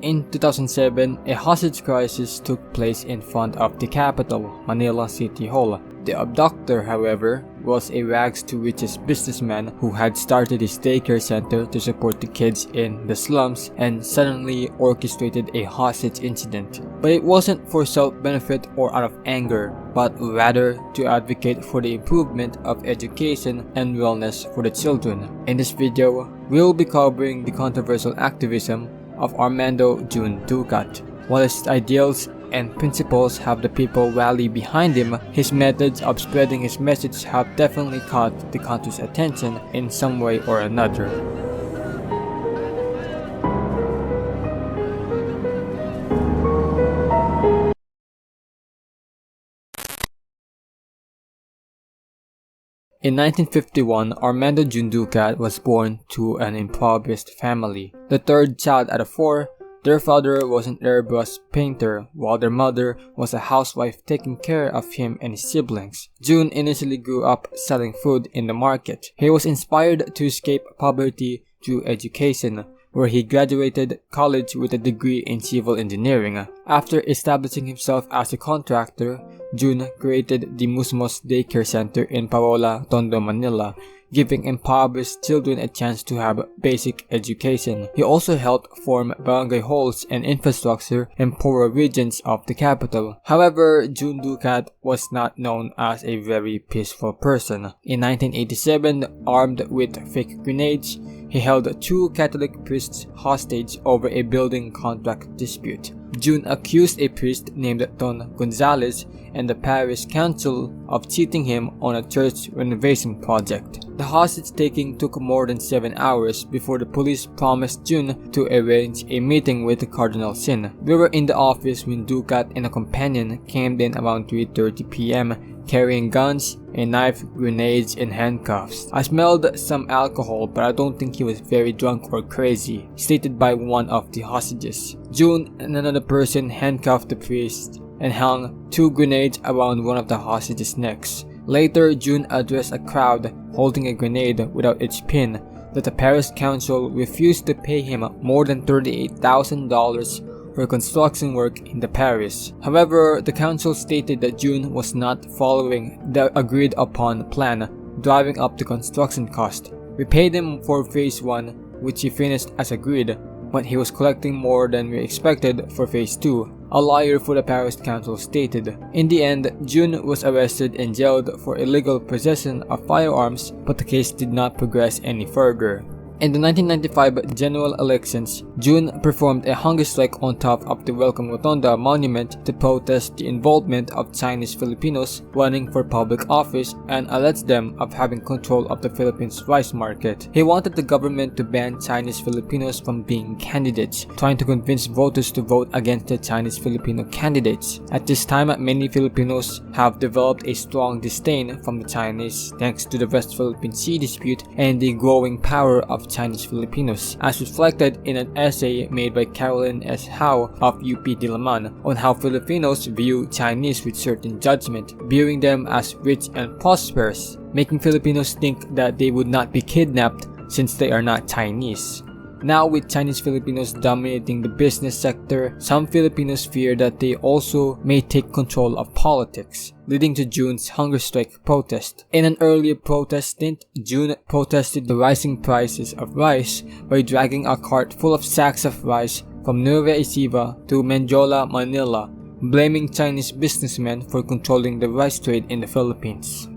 In 2007, a hostage crisis took place in front of the capital, Manila City Hall. The abductor, however, was a rags-to-riches businessman who had started his daycare center to support the kids in the slums and suddenly orchestrated a hostage incident. But it wasn't for self-benefit or out of anger, but rather to advocate for the improvement of education and wellness for the children. In this video, we'll be covering the controversial activism of Armando Jun Ducat. While his ideals and principles have the people rally behind him, his methods of spreading his message have definitely caught the country's attention in some way or another. In 1951, Armando Jun Ducat was born to an impoverished family. The third child out of four, their father was an airbrush painter, while their mother was a housewife taking care of him and his siblings. Jun initially grew up selling food in the market. He was inspired to escape poverty through education, where he graduated college with a degree in civil engineering. After establishing himself as a contractor, Jun created the Musmos Daycare Center in Paola, Tondo, Manila, giving impoverished children a chance to have basic education. He also helped form barangay halls and infrastructure in poorer regions of the capital. However, Jun Ducat was not known as a very peaceful person. In 1987, armed with fake grenades, he held two Catholic priests hostage over a building contract dispute. Jun accused a priest named Don Gonzalez and the parish council of cheating him on a church renovation project. The hostage-taking took more than 7 hours before the police promised Jun to arrange a meeting with the Cardinal Sin. We were in the office when Ducat and a companion came in around 3:30 p.m. carrying guns, a knife, grenades, and handcuffs. I smelled some alcohol, but I don't think he was very drunk or crazy, stated by one of the hostages. Jun and another person handcuffed the priest and hung two grenades around one of the hostages' necks. Later, Jun addressed a crowd holding a grenade without its pin that the parish council refused to pay him more than $38,000 for construction work in the parish. However, the council stated that Jun was not following the agreed upon plan, driving up the construction cost. We paid him for phase 1, which he finished as agreed, but he was collecting more than we expected for phase 2, a lawyer for the parish council stated. In the end, Jun was arrested and jailed for illegal possession of firearms, but the case did not progress any further. In the 1995 general elections, Jun performed a hunger strike on top of the Welcome Rotunda monument to protest the involvement of Chinese Filipinos running for public office and alleged them of having control of the Philippines rice market. He wanted the government to ban Chinese Filipinos from being candidates, trying to convince voters to vote against the Chinese Filipino candidates. At this time, many Filipinos have developed a strong disdain from the Chinese thanks to the West Philippine Sea dispute and the growing power of Chinese Filipinos, as reflected in an essay made by Caroline S. Howe of UP Diliman on how Filipinos view Chinese with certain judgment, viewing them as rich and prosperous, making Filipinos think that they would not be kidnapped since they are not Chinese. Now, with Chinese Filipinos dominating the business sector, some Filipinos fear that they also may take control of politics, leading to Jun's hunger strike protest. In an earlier protest stint, Jun protested the rising prices of rice by dragging a cart full of sacks of rice from Nueva Ecija to Menjola, Manila, blaming Chinese businessmen for controlling the rice trade in the Philippines.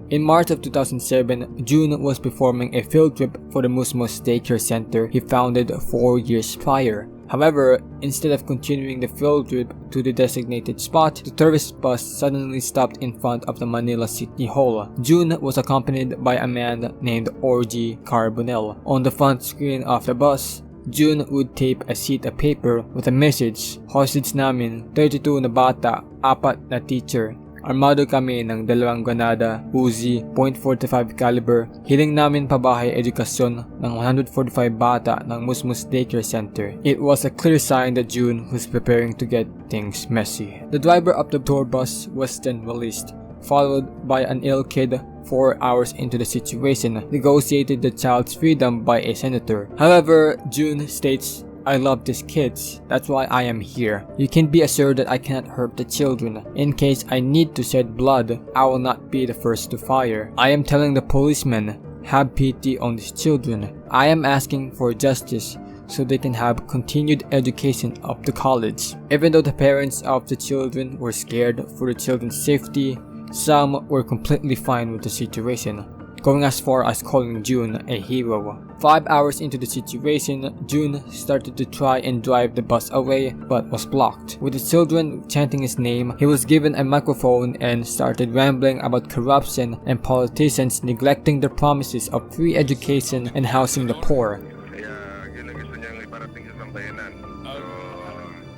In March of 2007, Jun was performing a field trip for the Musmos Daycare Center he founded 4 years prior. However, instead of continuing the field trip to the designated spot, the tourist bus suddenly stopped in front of the Manila City Hall. Jun was accompanied by a man named Orgy Carbonell. On the front screen of the bus, Jun would tape a sheet of paper with a message, "Hostage namin, 32 na bata, 4 na teacher. Armado kami ng 2 granada, Uzi, .45 caliber. Hiling namin pabahay edukasyon ng 145 bata ng Musmos Daycare Center." It was a clear sign that Jun was preparing to get things messy. The driver of the tour bus was then released, followed by an ill kid 4 hours into the situation, negotiated the child's freedom by a senator. However, Jun states, "I love these kids, that's why I am here. You can be assured that I cannot hurt the children. In case I need to shed blood, I will not be the first to fire. I am telling the policemen, have pity on these children. I am asking for justice so they can have continued education up to college." Even though the parents of the children were scared for the children's safety, some were completely fine with the situation, going as far as calling Jun a hero. 5 hours into the situation, Jun started to try and drive the bus away but was blocked. With the children chanting his name, he was given a microphone and started rambling about corruption and politicians neglecting their promises of free education and housing the poor.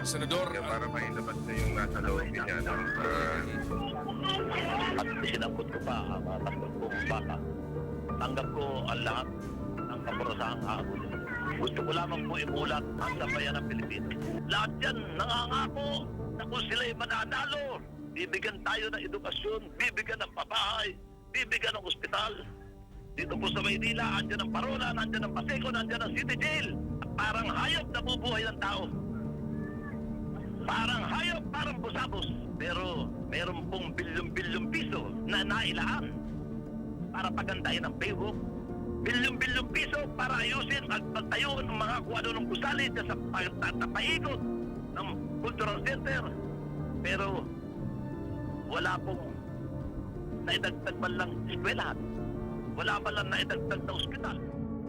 Senador, para mailabas na yung nasa loob niya at sinagot ko pa ang mga tatlong kong bata. Tanggap ko ang lahat ng kaparasahang ahon. Gusto ko lamang po imulat ang sambayan ng Pilipinas. Lahat yan nangangako na kung sila'y mananalo, bibigyan tayo ng edukasyon, bibigyan ng pabahay, bibigyan ng ospital. Dito po sa Maynila, andyan ang Parola, andyan ang Paseco, andyan ang City Jail. Parang hayop na bubuhay ng tao. Parang hayop, parang busabos. Pero meron pong bilyong-bilyong piso na nailaan para pagandahin ang payroll. Bilyong-bilyong piso para ayusin at pagtayo ng mga kung ano ng gusali sa paikot ng cultural center. Pero wala pong naidagdag man lang eskwelahan. Wala man lang naidagdag na ospital.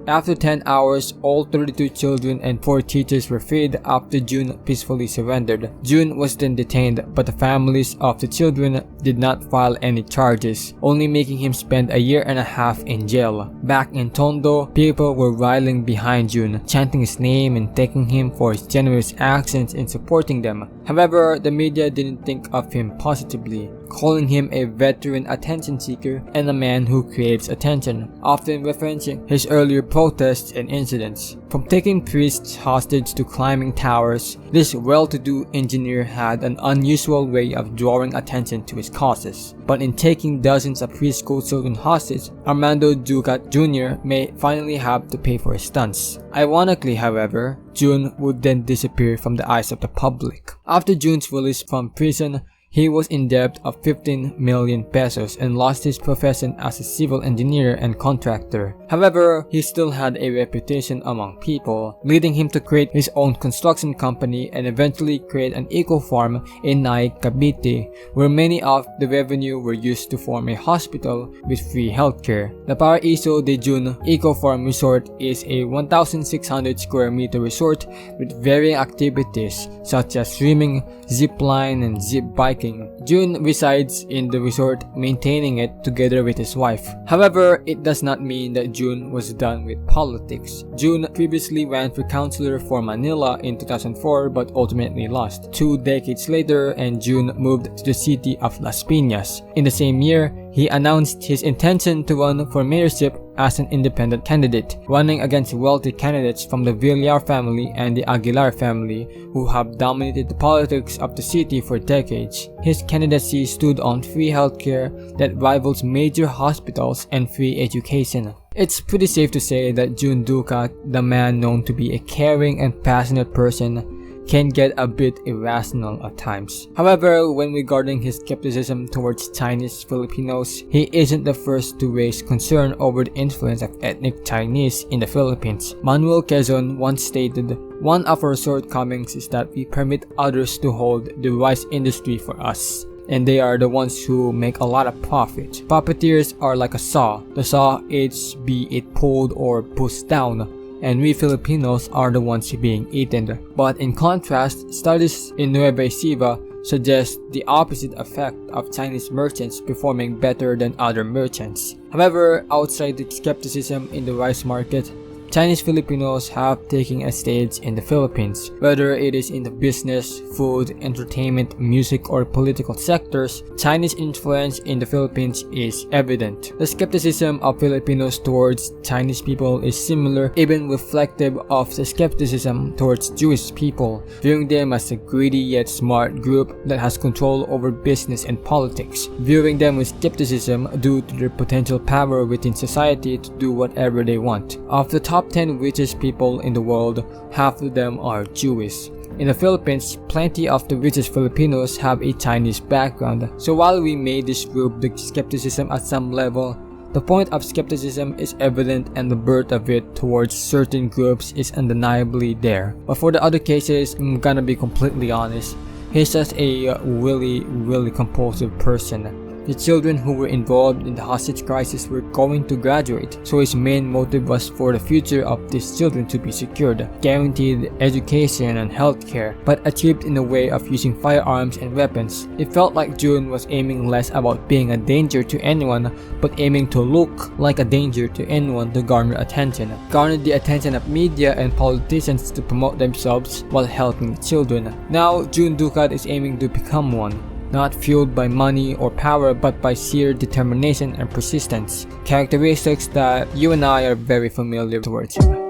After 10 hours, all 32 children and 4 teachers were freed after Jun peacefully surrendered. Jun was then detained, but the families of the children did not file any charges, only making him spend a year and a half in jail. Back in Tondo, people were riling behind Jun, chanting his name and thanking him for his generous actions in supporting them. However, the media didn't think of him positively, calling him a veteran attention seeker and a man who creates attention, often referencing his earlier protests and incidents. From taking priests hostage to climbing towers, this well-to-do engineer had an unusual way of drawing attention to his causes. But in taking dozens of preschool children hostage, Armando Ducat Jr. may finally have to pay for his stunts. Ironically, however, Jun would then disappear from the eyes of the public. After Jun's release from prison, he was in debt of 15 million pesos and lost his profession as a civil engineer and contractor. However, he still had a reputation among people, leading him to create his own construction company and eventually create an eco-farm in Naik, Cavite, where many of the revenue were used to form a hospital with free healthcare. The Paraiso de Jun Eco-Farm Resort is a 1,600 square meter resort with varying activities such as swimming, zip line, and zip biking. Jun resides in the resort, maintaining it together with his wife. However, it does not mean that Jun was done with politics. Jun previously ran for councilor for Manila in 2004 but ultimately lost. 2 decades later, and Jun moved to the city of Las Piñas. In the same year, he announced his intention to run for mayorship as an independent candidate, running against wealthy candidates from the Villar family and the Aguilar family who have dominated the politics of the city for decades. His candidacy stood on free healthcare that rivals major hospitals and free education. It's pretty safe to say that Jun Ducat, the man known to be a caring and passionate person, can get a bit irrational at times. However, when regarding his skepticism towards Chinese Filipinos, he isn't the first to raise concern over the influence of ethnic Chinese in the Philippines. Manuel Quezon once stated, "One of our shortcomings is that we permit others to hold the rice industry for us, and they are the ones who make a lot of profit. Puppeteers are like a saw. The saw eats, be it pulled or pushed down, and we Filipinos are the ones being eaten." But in contrast, studies in Nueva Ecija suggest the opposite effect of Chinese merchants performing better than other merchants. However, outside the skepticism in the rice market, Chinese Filipinos have taken a stage in the Philippines. Whether it is in the business, food, entertainment, music, or political sectors, Chinese influence in the Philippines is evident. The skepticism of Filipinos towards Chinese people is similar, even reflective of the skepticism towards Jewish people, viewing them as a greedy yet smart group that has control over business and politics, viewing them with skepticism due to their potential power within society to do whatever they want. Of the top 10 richest people in the world, half of them are Jewish. In the Philippines, plenty of the richest Filipinos have a Chinese background, so while we may disprove the skepticism at some level, the point of skepticism is evident and the birth of it towards certain groups is undeniably there. But for the other cases, I'm gonna be completely honest, he's just a really compulsive person. The children who were involved in the hostage crisis were going to graduate, so his main motive was for the future of these children to be secured, guaranteed education and healthcare, but achieved in a way of using firearms and weapons. It felt like Jun was aiming less about being a danger to anyone, but aiming to look like a danger to anyone to garner attention. Garnered the attention of media and politicians to promote themselves while helping the children. Now, Jun Ducat is aiming to become one. Not fueled by money or power but by sheer determination and persistence, characteristics that you and I are very familiar towards him.